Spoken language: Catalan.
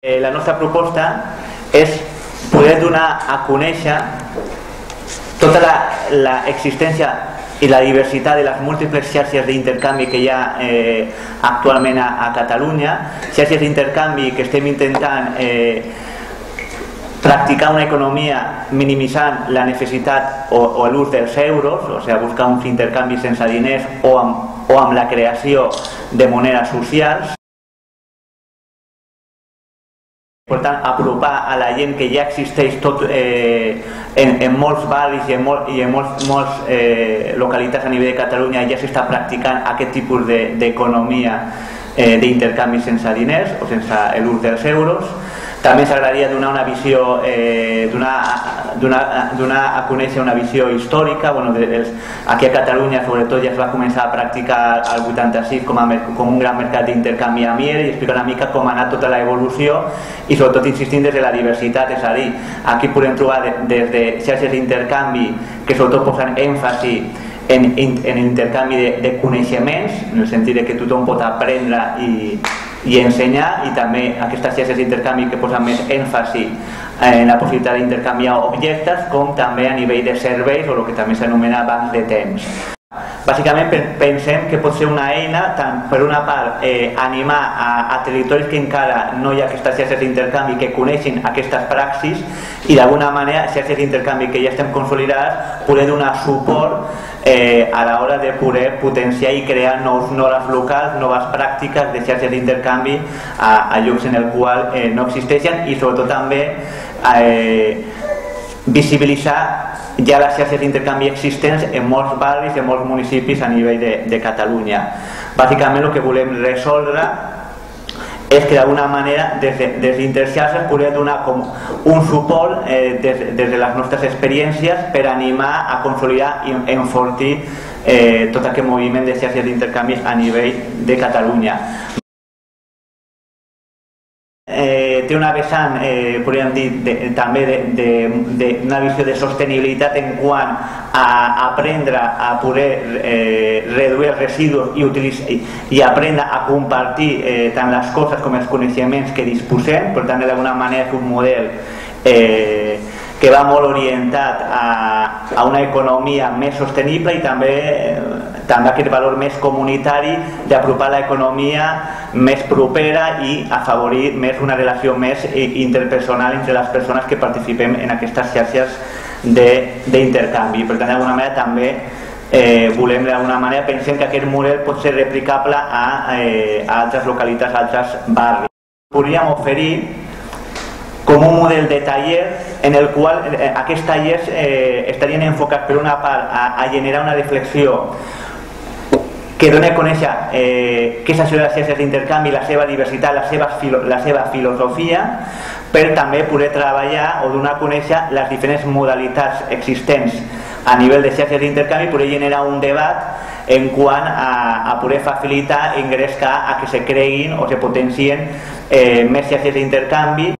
La nostra proposta és poder donar a conèixer tota l'existència i la diversitat de les múltiples xarxes d'intercanvi que hi ha actualment a Catalunya, xarxes d'intercanvi que estem intentant practicar una economia minimitzant la necessitat o l'ús dels euros, o sigui, buscar uns intercanvis sense diners o amb la creació de monedes socials. Per tant, apropar a la gent que ja existeix tot en molts barris i en molts localitats a nivell de Catalunya ja s'està practicant aquest tipus d'economia d'intercanvi sense diners o sense l'ús dels euros. També ens agradaria donar una visió, donar a conèixer una visió històrica. Aquí a Catalunya sobretot ja es va començar a practicar el 86 com un gran mercat d'intercanvi a miel i explicar una mica com ha anat tota l'evolució i sobretot insistint des de la diversitat, és a dir, aquí podem trobar des de xarxes d'intercanvi que sobretot posen èmfasi en l'intercanvi de coneixements, en el sentit que tothom pot aprendre i ensenyar, i també aquestes xarxes d'intercanvi que posen més èmfasi en la possibilitat d'intercanviar objectes, com també a nivell de serveis o el que també s'anomena bancs de temps. Bàsicament pensem que pot ser una eina, tant per una part animar a territoris que encara no hi ha aquestes xarxes d'intercanvi que coneixin aquestes praxis i d'alguna manera xarxes d'intercanvi que ja estem consolidades poder donar suport a l'hora de poder potenciar i crear nous nodes locals, noves pràctiques de xarxes d'intercanvi a llocs en el qual no existeixen i sobretot també visibilitzar ja les xarxes d'intercanvi existents en molts barris i en molts municipis a nivell de Catalunya. Bàsicament el que volem resoldre és que d'alguna manera des d'Interxarxes podem donar com un suport des de les nostres experiències per animar a consolidar i enfortir tot aquest moviment de xarxes d'intercanvis a nivell de Catalunya. Té una vessant, podríem dir, també d'una visió de sostenibilitat en quant a aprendre a poder reduir els residus i aprendre a compartir tant les coses com els coneixements que disposem. Per tant, d'alguna manera és un model que va molt orientat a una economia més sostenible i també aquest valor més comunitari d'apropar l'economia més propera i afavorir més una relació més interpersonal entre les persones que participem en aquestes xarxes d'intercanvi. Per tant, d'alguna manera també volem, pensem que aquest model pot ser replicable a altres localitats, a altres barris. Podríem oferir com un model de taller en el qual aquests tallers estarien enfocats per una part a generar una reflexió que doni a conèixer què és això de les xarxes d'intercanvi, la seva diversitat, la seva filosofia, per també poder treballar o donar a conèixer les diferents modalitats existents a nivell de xarxes d'intercanvi, poder generar un debat en quant a poder facilitar, engrescar a que se creguin o se potencien més xarxes d'intercanvi.